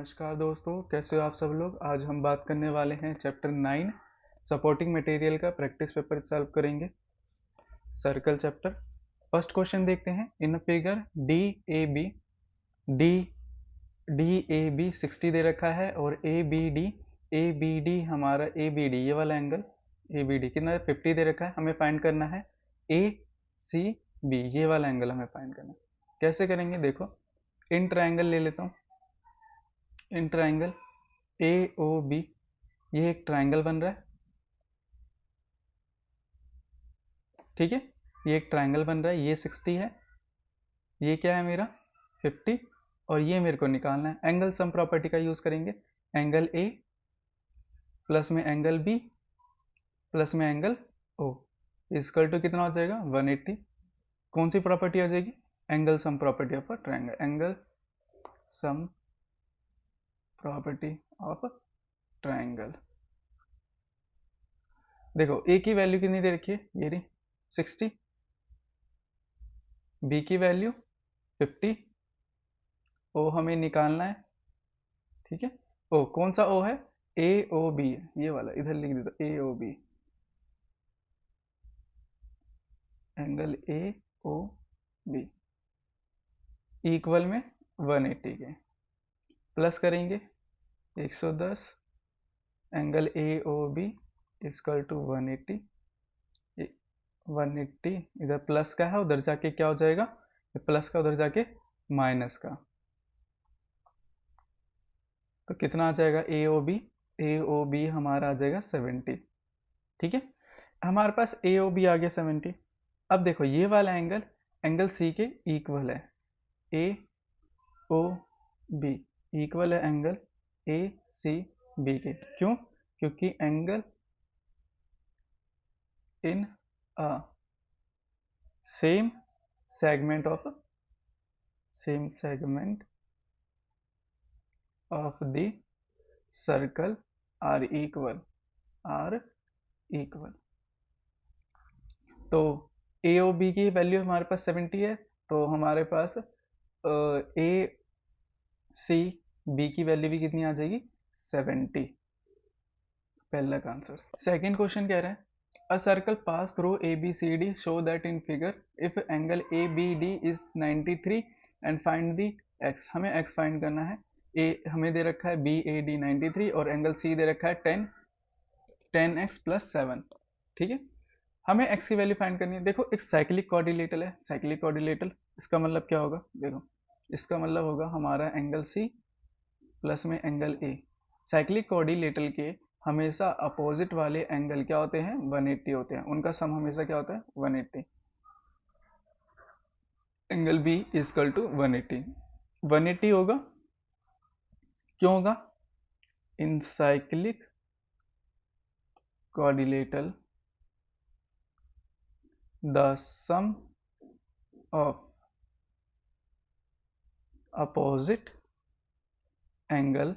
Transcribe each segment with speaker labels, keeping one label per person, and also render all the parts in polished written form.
Speaker 1: नमस्कार दोस्तों, कैसे हो आप सब लोग। आज हम बात करने वाले हैं चैप्टर 9 सपोर्टिंग मटेरियल का प्रैक्टिस पेपर सॉल्व करेंगे। Circle chapter. फर्स्ट क्वेश्चन देखते हैं। In figure D D A B 60 दे रखा है और ए बी डी हमारा ए बी डी ये वाला एंगल ए बी डी कितना 50 दे रखा है। हमें फाइंड करना है ए सी बी ये वाला एंगल हमें फाइंड करना है। कैसे करेंगे देखो, इन ट्राइंगल ले लेता हूँ। In triangle A O B ये एक ट्राइंगल बन रहा है, ठीक है। ये एक ट्राइंगल बन रहा है, ये 60 है, ये क्या है मेरा 50 और ये मेरे को निकालना है। एंगल सम प्रॉपर्टी का यूज करेंगे। एंगल ए प्लस में एंगल बी प्लस में एंगल ओ इक्वल टू कितना हो जाएगा 180। कौन सी प्रॉपर्टी आ जाएगी? Angle sum property of a triangle. Angle sum property of triangle. देखो ए की वैल्यू कितनी दे रखी है, ये रही 60, बी की वैल्यू 50, ओ हमें निकालना है, ठीक है। ओ कौन सा ओ है? ए ओ बी, ये वाला इधर लिख देता, A O B, angle A O B equal में 180 के प्लस करेंगे 110 angle A O B equal to 180। 180 इधर प्लस का है, उधर जाके क्या हो जाएगा, प्लस का उधर जाके माइनस का, तो कितना आ जाएगा ए ओ बी हमारा आ जाएगा 70, ठीक है। हमारे पास ए ओ बी आ गया 70। अब देखो ये वाला एंगल एंगल सी के इक्वल है। ए ओ बी इक्वल है एंगल ए सी बी के। क्यों? क्योंकि angle in a same segment of the circle are equal. तो ए ओ बी की वैल्यू हमारे पास 70 है, तो हमारे पास ए सी बी की वैल्यू भी कितनी आ जाएगी 70। पहला का आंसर। सेकंड क्वेश्चन कह रहा है a circle pass through A B C D show that in figure if angle A B D is 93 and find the x. हमें एक्स फाइंड करना है। ए हमें दे रखा है बी ए डी 93 और एंगल सी दे रखा है 10x प्लस 7, ठीक है। हमें x की वैल्यू फाइंड करनी है। देखो एक साइक्लिक कोऑर्डिनेटर है, साइक्लिक कोऑर्डिनेटर इसका मतलब क्या होगा, देखो इसका मतलब होगा हमारा एंगल C प्लस में एंगल A। साइक्लिक कोऑर्डिनेटर के हमेशा अपोजिट वाले एंगल क्या होते हैं 180 होते हैं, उनका सम हमेशा क्या होता है 180। एंगल B इक्वल टू 180 होगा। क्यों होगा? इन cyclic coordinator the sum of opposite angle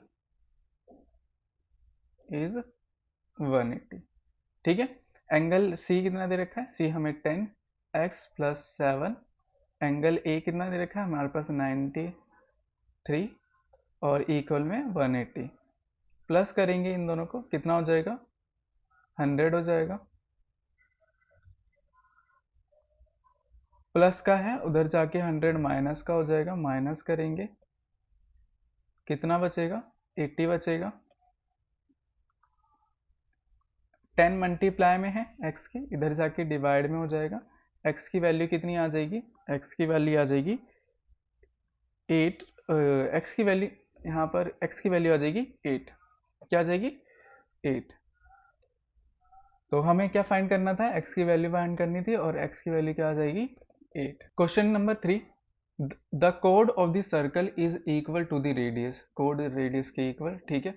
Speaker 1: is 180, ठीक है। एंगल C कितना दे रखा है? C हमें 10x प्लस 7, एंगल A कितना दे रखा है हमारे पास 93 और इक्वल में 180। प्लस करेंगे इन दोनों को, कितना हो जाएगा 100 हो जाएगा। प्लस का है उधर जाके 100 माइनस का हो जाएगा, माइनस करेंगे कितना बचेगा 80 बचेगा। 10 मल्टीप्लाई में है x की, इधर जाके डिवाइड में हो जाएगा। x की वैल्यू कितनी आ जाएगी? x की वैल्यू आ जाएगी 8। x की वैल्यू यहाँ पर x की वैल्यू आ जाएगी 8। क्या आ जाएगी 8। तो हमें क्या फाइंड करना था? x की वैल्यू फाइंड करनी थी और x की वैल्यू क्या आ जाएगी 8। क्वेश्चन नंबर 3 द कोड of the circle is equal to the radius. कोड रेडियस के इक्वल, ठीक है।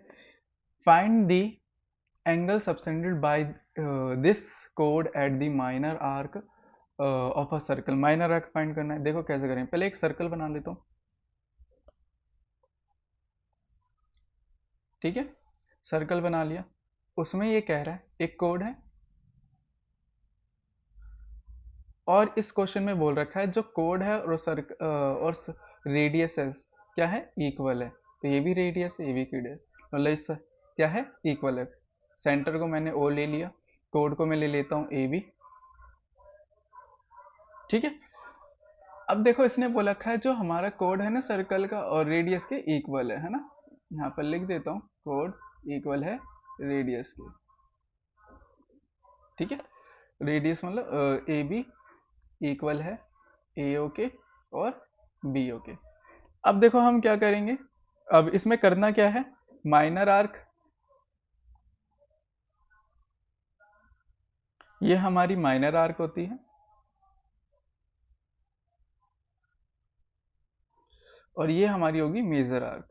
Speaker 1: Find the angle subtended by this कोड at the minor arc of a circle. Minor arc find करना है। देखो कैसे करें, पहले एक सर्कल बना लेता हूँ, ठीक है। सर्कल बना लिया, उसमें ये कह रहा है एक कोड है और इस क्वेश्चन में बोल रखा है जो कोड है और रेडियस है क्या है इक्वल है। तो ये भी रेडियस है, ये भी रेडियस, मतलब इस क्या है, इक्वल है। सेंटर को मैंने ओ ले लिया, कोड को मैं ले लेता हूँ ए बी, ठीक है। अब देखो इसने बोला रखा है जो हमारा कोड है ना सर्कल का और रेडियस के इक्वल है ना, यहाँ पर लिख देता हूँ कोड इक्वल है रेडियस के, ठीक है। रेडियस मतलब ए बी इक्वल है ए ओ के और बी ओ के। अब देखो हम क्या करेंगे, अब इसमें करना क्या है, माइनर आर्क, ये हमारी माइनर आर्क होती है और ये हमारी होगी मेजर आर्क,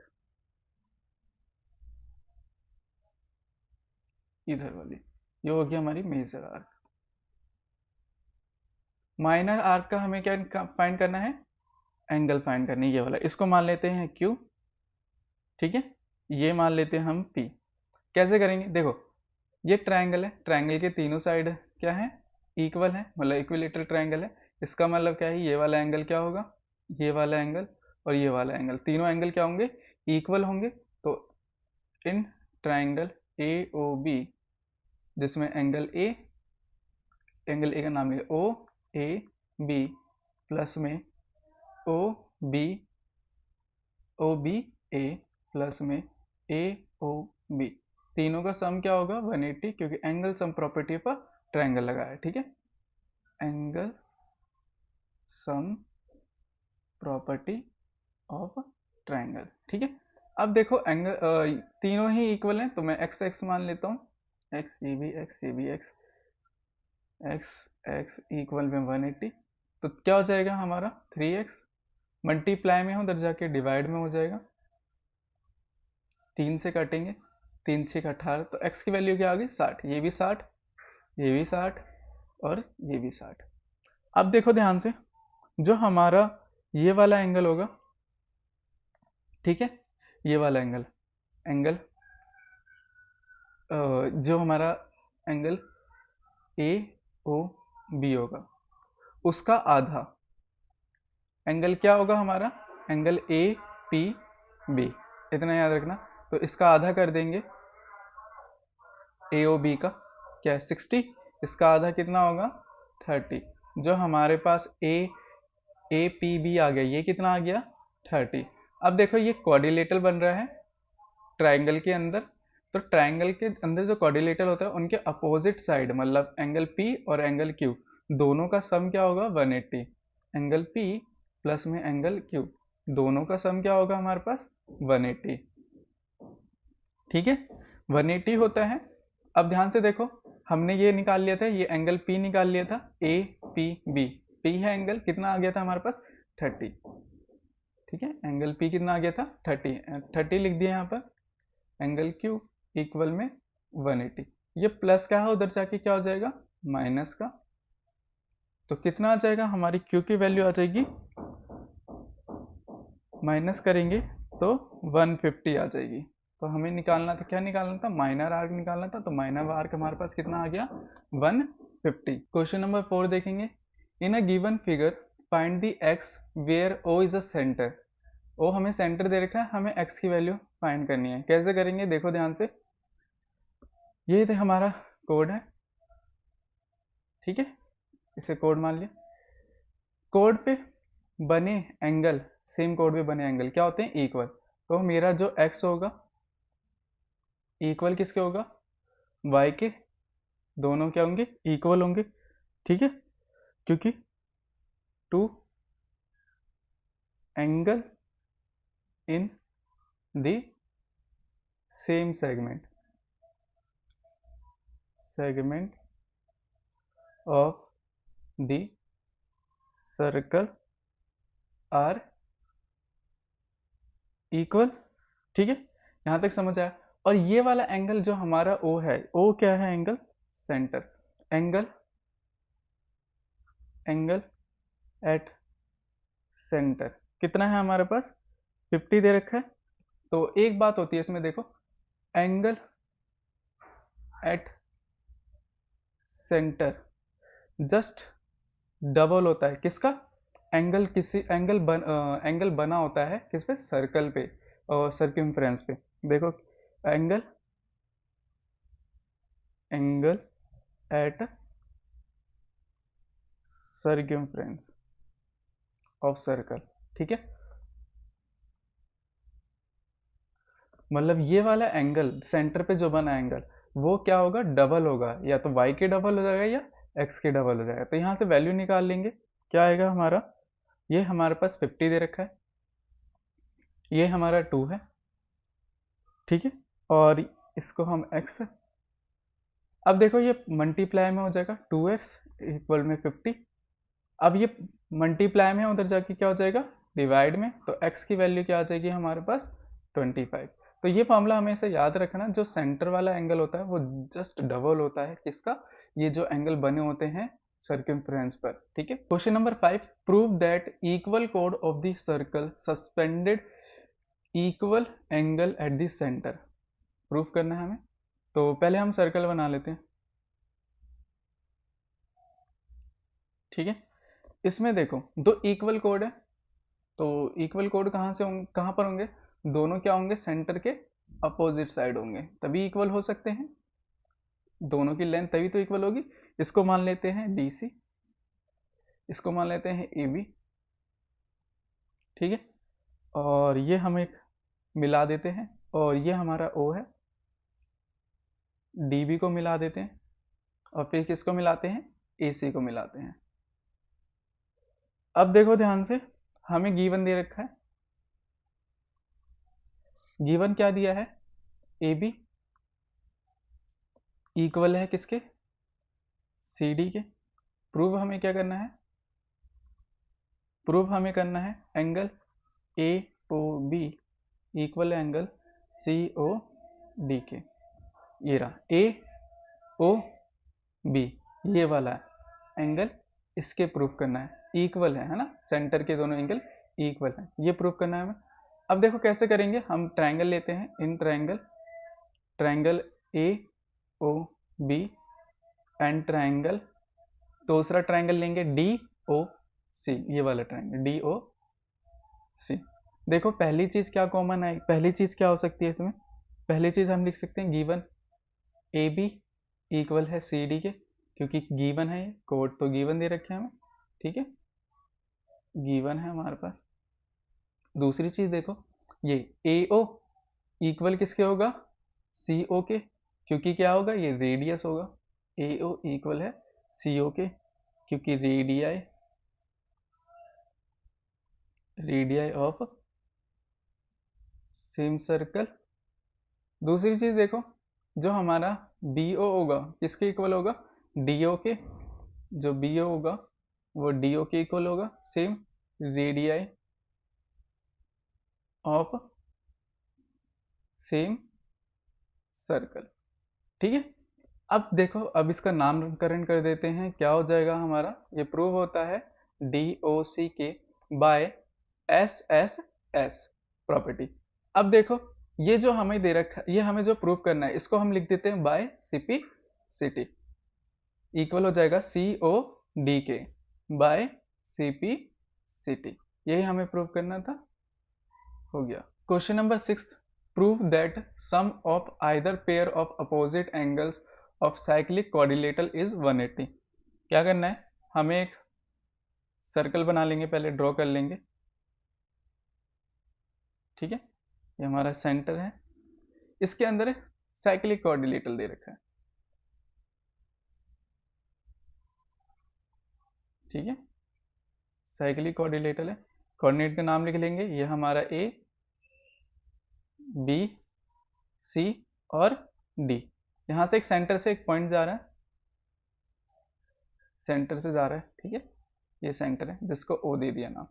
Speaker 1: इधर वाली ये होगी हमारी मेजर आर्क। माइनर आर्क का हमें क्या फाइंड करना है, एंगल फाइंड करनी है, ये वाला, इसको मान लेते हैं क्यू, ठीक है। ये मान लेते हैं हम पी। कैसे करेंगे, देखो ये ट्रायंगल है, ट्रायंगल के तीनों साइड क्या है, इक्वल है, मतलब इक्विलेटरल ट्रायंगल है। इसका मतलब क्या है, ये वाला एंगल क्या होगा, ये वाला एंगल और ये वाला एंगल, तीनों एंगल क्या होंगे, इक्वल होंगे। तो in triangle A O B, जिसमें एंगल ए का नाम लिया ओ ए बी, प्लस में ओ बी ए, प्लस में ए ओ बी, तीनों का सम क्या होगा 180, क्योंकि एंगल सम प्रॉपर्टी पर ट्रायंगल लगा है, ठीक है। Angle sum property of triangle, ठीक है। अब देखो एंगल तीनों ही इक्वल हैं, तो मैं एक्स एक्स मान लेता हूँ, एक्स ये भी एक्स ये भी एक्स, एक्स एक्स इक्वल में 180, तो क्या हो जाएगा हमारा 3x, मल्टीप्लाई में हो उधर जाके डिवाइड में हो जाएगा, 3 से काटेंगे, 3 6 18, तो x की वैल्यू क्या आ गई 60, ये भी 60, ये भी 60 और ये भी 60। अब देखो ध्यान से, जो हमारा ये वाला एंगल होगा, ठीक है, ये वाला एंगल एंगल जो हमारा एंगल ए ओ बी होगा, उसका आधा एंगल क्या होगा हमारा, एंगल ए पी बी, इतना याद रखना। तो इसका आधा कर देंगे ए ओ बी का, क्या है 60, इसका आधा कितना होगा 30, जो हमारे पास ए पी बी आ गया, ये कितना आ गया 30। अब देखो ये क्वाड्रिलेटरल बन रहा है ट्राइंगल के अंदर, तो ट्राइंगल के अंदर जो क्वाड्रिलेटरल होता है उनके अपोजिट साइड, मतलब एंगल पी और एंगल क्यू, दोनों का सम क्या होगा 180, एंगल पी प्लस में एंगल क्यू, दोनों का सम क्या होगा हमारे पास 180, ठीक है, 180 होता है। अब ध्यान से देखो, हमने ये निकाल लिया था, ये एंगल P निकाल लिया था, ए पी बी, P है एंगल, कितना आ गया था हमारे पास 30, ठीक है, एंगल P कितना आ गया था 30 लिख दिया यहाँ पर, एंगल Q इक्वल में 180, ये प्लस का है उधर जाके क्या हो जाएगा माइनस का, तो कितना आ जाएगा हमारी Q की वैल्यू आ जाएगी, माइनस करेंगे तो 150 आ जाएगी। तो हमें निकालना था, क्या निकालना था, माइनर आर्क निकालना था, तो माइनर आर्क हमारे पास कितना आ गया 150। क्वेश्चन नंबर 4 देखेंगे, in a given figure find the X where O is a centre, O हमें सेंटर दे रखा है, हमें एक्स की वैल्यू फाइंड करनी है। कैसे करेंगे, देखो ध्यान से, ये हमारा कोड है, ठीक है, इसे कोड मान लिया, कोड पे बने एंगल, सेम कोड पे बने एंगल क्या होते हैं इक्वल, तो मेरा जो x होगा इक्वल किसके होगा y के, दोनों क्या होंगे इक्वल होंगे, ठीक है, क्योंकि two angle in the same segment of the circle are equal, ठीक है, यहां तक समझ आया। और ये वाला एंगल जो हमारा O है, O क्या है angle centre, angle at centre कितना है हमारे पास 50 दे रखा है। तो एक बात होती है इसमें देखो, angle at centre just double होता है किसका, एंगल किसी एंगल बना होता है किस पे सर्कल पे, और सर्कम्फ्रेंस पे। देखो angle at circumference of circle, ठीक है। मतलब ये वाला एंगल सेंटर पे जो बना एंगल वो क्या होगा, डबल होगा, या तो y के डबल हो जाएगा या x के डबल हो जाएगा। तो यहाँ से वैल्यू निकाल लेंगे, क्या आएगा हमारा, ये हमारे पास 50 दे रखा है, ये हमारा 2 है, ठीक है, और इसको हम x, अब देखो ये मल्टीप्लाई में हो जाएगा 2x इक्वल में 50। अब ये मल्टीप्लाई में उधर जाके क्या हो जाएगा, डिवाइड में, तो x की वैल्यू क्या आ जाएगी हमारे पास 25। तो ये फॉर्मूला हमें इसे याद रखना, जो सेंटर वाला एंगल होता है वो जस्ट डबल होता है किसका, ये जो एंगल बने होते हैं सर्कम्फ्रेंस पर, ठीक है। Question number 5, prove that equal code of the circle suspended equal angle at the centre. Proof करना है हमें, तो पहले हम सर्कल बना लेते हैं, ठीक है। इसमें देखो दो इक्वल कोड है, तो इक्वल कोड कहाँ से होंगे, कहाँ पर होंगे, दोनों क्या होंगे, सेंटर के अपोजिट साइड होंगे, तभी इक्वल हो सकते हैं, दोनों की लेंथ तभी तो इक्वल होगी। इसको मान लेते हैं DC, इसको मान लेते हैं AB, ठीक है, और ये हम एक मिला देते हैं, और ये हमारा O है, DB को मिला देते हैं, और फिर किसको मिलाते हैं, AC को मिलाते हैं। अब देखो ध्यान से, हमें गिवन दे रखा है, गिवन क्या दिया है, AB इक्वल है किसके, CD के। प्रूव हमें क्या करना है, प्रूव हमें करना है angle AOB equal angle COD के। ये रहा AOB, ये वाला एंगल, इसके प्रूफ करना है, इक्वल है ना, सेंटर के दोनों एंगल इक्वल है, ये प्रूफ करना है हमें। अब देखो कैसे करेंगे, हम ट्रायंगल लेते हैं, in triangle AOB and triangle, दूसरा ट्रायंगल लेंगे DOC, ये वाला ट्रायंगल DOC। देखो पहली चीज क्या कॉमन है, पहली चीज क्या हो सकती है इसमें, पहली चीज हम लिख सकते हैं गिवन AB इक्वल है CD के, क्योंकि गिवन है, कोड तो गिवन दे रखे हैं हमें, ठीक है, गिवन है हमारे पास। दूसरी चीज देखो, ये AO इक्वल किसके होगा, CO के, क्योंकि क्या होगा, ये रेडियस होगा, AO इक्वल है CO के, क्योंकि रेडियाई ऑफ सेम सर्कल। दूसरी चीज देखो, जो हमारा BO होगा किसके इक्वल होगा, DO के, जो BO होगा वो DO के इक्वल होगा, same radii of same circle, ठीक है। अब देखो, अब इसका नामकरण कर देते हैं, क्या हो जाएगा हमारा, ये प्रूव होता है DOC के बाय SSS प्रॉपर्टी। अब देखो ये जो हमें दे रखा है, ये हमें जो प्रूव करना है, इसको हम लिख देते हैं बाय CPCT, इक्वल हो जाएगा COD के बाय CPCT, यही हमें प्रूव करना था, हो गया। Question number 6, prove that sum of either pair of opposite angles of cyclic quadrilateral is 180। क्या करना है, हमें एक सर्कल बना लेंगे, पहले ड्रॉ कर लेंगे, ठीक है, ये हमारा सेंटर है, इसके अंदर साइक्लिक क्वाड्रिलेटरल दे रखा है, ठीक है, साइक्लिक क्वाड्रिलेटरल है, कोऑर्डिनेट का नाम लिख लेंगे, ये हमारा ABC और D, यहां से एक सेंटर से एक पॉइंट जा रहा है, सेंटर से जा रहा है, ठीक है, ये सेंटर है जिसको O दे दिया नाम।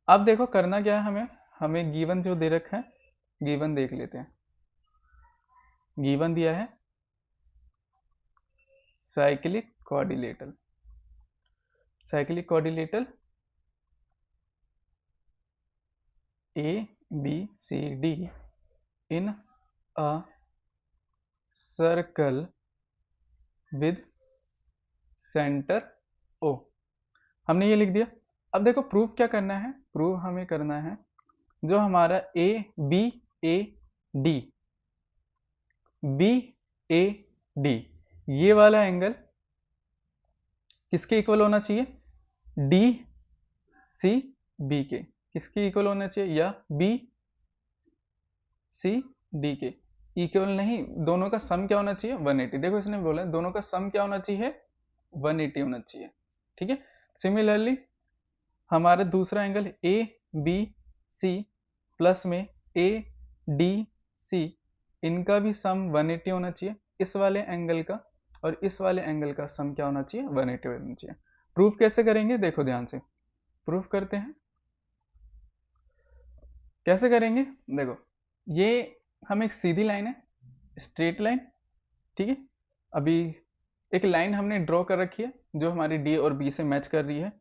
Speaker 1: अब देखो करना क्या है हमें, हमें गिवन जो दे रखा है, गिवन देख लेते हैं, गिवन दिया है cyclic quadrilateral, cyclic quadrilateral ABCD in a circle with centre O, हमने ये लिख दिया। अब देखो प्रूफ क्या करना है, प्रूफ हमें करना है जो हमारा A B A D B A D ये वाला एंगल किसके इक्वल होना चाहिए? डी सी बी के किसके इक्वल होना चाहिए? या बी सी डी के इक्वल नहीं, दोनों का सम क्या होना चाहिए? 180। देखो इसने बोला दोनों का सम क्या होना चाहिए? 180 होना चाहिए। ठीक है। सिमिलरली हमारा दूसरा angle A B C plus में ए डी सी, इनका भी सम 180 होना चाहिए। इस वाले एंगल का और इस वाले एंगल का सम क्या होना चाहिए? 180 होना चाहिए। प्रूफ कैसे करेंगे? देखो ध्यान से प्रूफ करते हैं। कैसे करेंगे? देखो ये हम एक सीधी लाइन है, स्ट्रेट लाइन। ठीक है। अभी एक लाइन हमने ड्रॉ कर रखी है जो हमारी डी और बी से मैच कर रही है।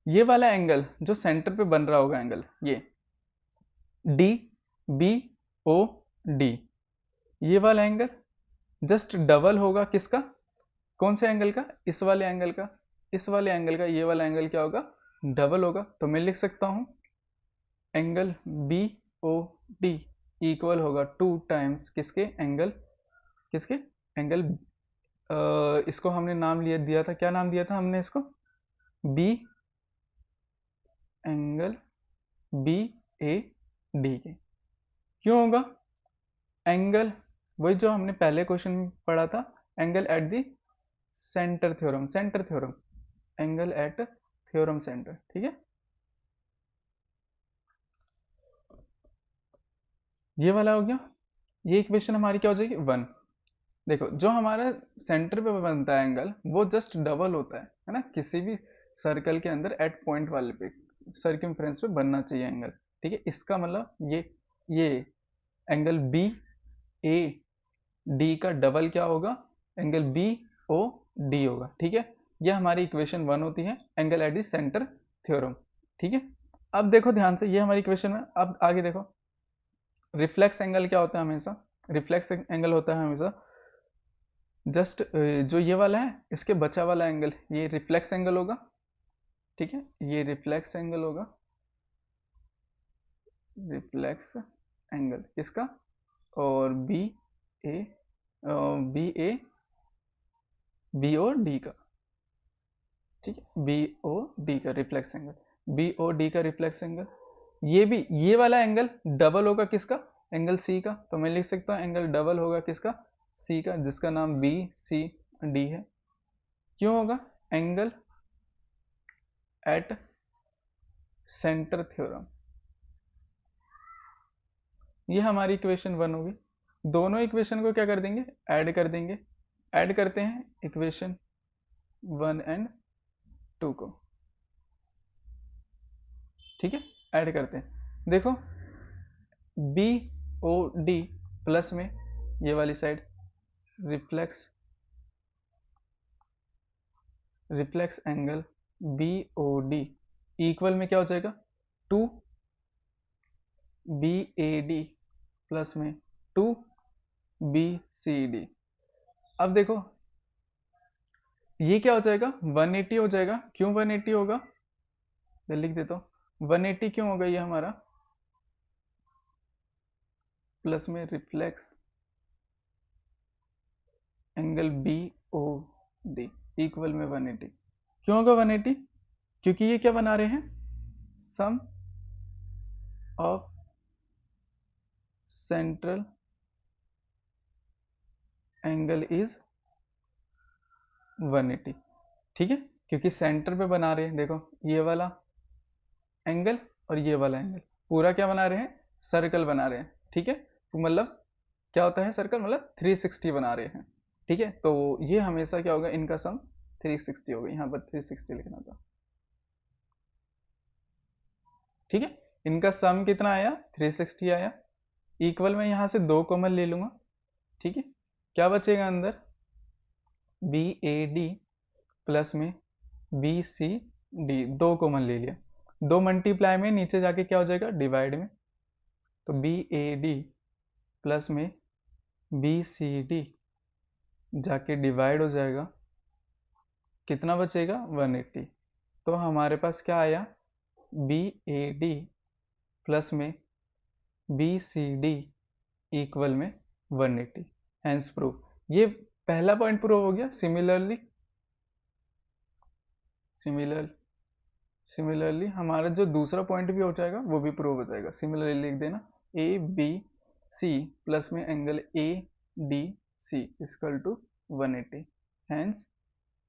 Speaker 1: ये वाला एंगल जो सेंटर पे बन रहा होगा एंगल, ये डी बी ओ डी, ये वाला एंगल जस्ट डबल होगा किसका? कौन से एंगल का? इस वाले एंगल का। इस वाले एंगल का ये वाला एंगल क्या होगा? डबल होगा। तो मैं लिख सकता हूं angle B O D equal होगा 2 टाइम्स किसके? एंगल किसके? एंगल इसको हमने नाम दिया था, क्या नाम दिया था हमने इसको? B, angle B A D के। क्यों होगा? एंगल वही जो हमने पहले क्वेश्चन में पढ़ा था, angle at the centre theorem, centre theorem, angle at theorem centre. ठीक है। ये वाला हो गया। ये इक्वेशन हमारी क्या हो जाएगी? 1। देखो जो हमारा सेंटर पे बनता है एंगल वो जस्ट डबल होता है ना, किसी भी सर्कल के अंदर एट पॉइंट वाले पे सर्कमफ्रेंस पे बनना चाहिए एंगल। ठीक है। इसका मतलब ये एंगल बी ए डी का डबल क्या होगा? एंगल बी ओ डी होगा। ठीक है। ये हमारी इक्वेशन 1 होती है, angle at the centre theorem. ठीक है। अब देखो ध्यान से, ये हमारी इक्वेशन है। अब आगे देखो, रिफ्लेक्स एंगल क्या होता है? हमेशा रिफ्लेक्स एंगल होता है हमेशा जस्ट जो ये वाला है इसके बचा वाला एंगल, ये रिफ्लेक्स एंगल होगा। ठीक है। ये रिफ्लेक्स एंगल होगा, रिफ्लेक्स एंगल किसका? और B A B O D का। ठीक है। बी ओ डी का reflex angle, B O D का रिफ्लेक्स एंगल। ये वाला एंगल डबल होगा किसका? एंगल सी का। तो मैं लिख सकता हूँ एंगल डबल होगा किसका? सी का, जिसका नाम बी सी डी है। क्यों होगा? Angle at centre theorem. ये हमारी इक्वेशन 1 होगी। दोनों इक्वेशन को क्या कर देंगे? ऐड कर देंगे। ऐड करते हैं इक्वेशन 1 एंड 2 को। ठीक है। ऐड करते हैं। देखो बी ओ डी प्लस में ये वाली side reflex angle B O D equal में क्या हो जाएगा? 2 बी ए डी प्लस में 2 बी सी डी। अब देखो ये क्या हो जाएगा? 180 हो जाएगा। क्यों 180 होगा? मैं लिख देता हूँ 180 क्यों होगा ये हमारा? प्लस में reflex angle B O D equal में 180। क्यों होगा 180? क्योंकि ये क्या बना रहे हैं? सम ऑफ सेंट्रल एंगल इज 180। ठीक है। क्योंकि सेंटर पे बना रहे हैं। देखो ये वाला एंगल और ये वाला एंगल पूरा क्या बना रहे हैं? सर्कल बना रहे हैं। ठीक है। तो मतलब क्या होता है सर्कल? मतलब 360 बना रहे हैं। ठीक है। तो ये हमेशा क्या होगा? इनका सम 360 होगा। यहाँ पर 360 लिखना था। ठीक है। इनका सम कितना आया? 360 आया। इक्वल में यहाँ से 2 कॉमन ले लूंगा। ठीक है। क्या बचेगा अंदर? बी ए डी प्लस में बी सी डी, 2 कॉमन ले लिया। 2 मल्टीप्लाई में नीचे जाके क्या हो जाएगा? डिवाइड में। तो बी ए डी प्लस में बी सी डी जाके डिवाइड हो जाएगा। कितना बचेगा? 180। तो हमारे पास क्या आया? बी ए डी प्लस में बी सी डी इक्वल में 180, हैंस प्रूव। ये पहला पॉइंट प्रूव हो गया। सिमिलरली हमारा जो दूसरा पॉइंट भी हो जाएगा वो भी प्रूव हो जाएगा। सिमिलरली लिख देना, ए बी सी प्लस में angle A D C equal to 180, hence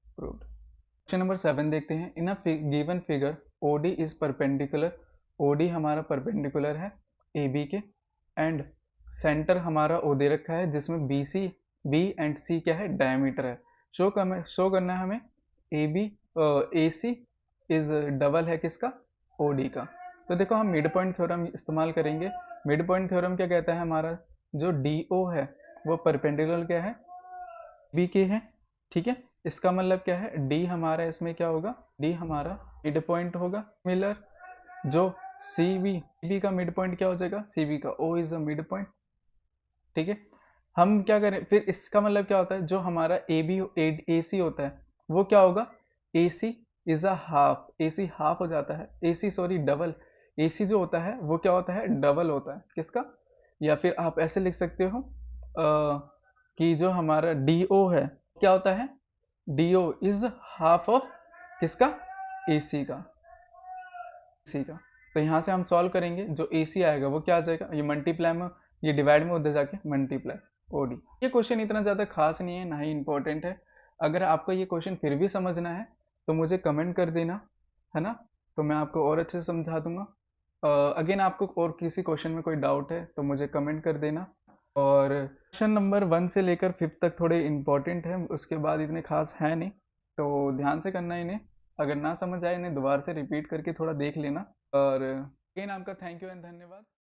Speaker 1: proved. Question number 7 देखते हैं। In a given figure OD is perpendicular, OD हमारा परपेंडिकुलर है ए बी के, एंड सेंटर हमारा ओ दे रखा है जिसमें बी एंड सी क्या है, डायमीटर है। शो करना है हमें ए सी इज डबल है किसका, ओ डी का। तो देखो हम मिड पॉइंट थ्योरम इस्तेमाल करेंगे। मिड पॉइंट थ्योरम क्या कहता है, हमारा जो डी ओ है वो परपेंडिकुलर क्या है, बी के है, ठीक है। इसका मतलब क्या है, डी हमारा इसमें क्या होगा, डी हमारा मिड पॉइंट होगा। मिलर जो सी बी का मिड पॉइंट क्या हो जाएगा, सी बी का, O is a mid point, ठीक है। हम क्या करें फिर, इसका मतलब क्या होता है, जो हमारा ए सी होता है वो क्या होगा, A C is a half, A C half हो जाता है, ए सी सॉरी डबल, ए सी जो होता है वो क्या होता है, डबल होता है किसका। या फिर आप ऐसे लिख सकते हो कि जो हमारा डी ओ है क्या होता है, D O is half of किसका, ए सी का। तो यहाँ से हम सॉल्व करेंगे, जो ए सी आएगा वो क्या आ जाएगा, ये मल्टीप्लाई में, ये डिवाइड में उधर जाके मल्टीप्लाई ओडी। ये क्वेश्चन इतना ज़्यादा खास नहीं है, ना ही इंपॉर्टेंट है। अगर आपको ये क्वेश्चन फिर भी समझना है तो मुझे कमेंट कर देना, है ना, तो मैं आपको और अच्छे से समझा दूंगा। अगेन आपको और किसी क्वेश्चन में कोई डाउट है तो मुझे कमेंट कर देना। और क्वेश्चन नंबर 1 से लेकर 5 तक थोड़े इंपॉर्टेंट है, उसके बाद इतने खास है नहीं, तो ध्यान से करना इन्हें। अगर ना समझ आए इन्हें दोबारा से रिपीट करके थोड़ा देख लेना। और अगेन आपका थैंक यू एंड धन्यवाद।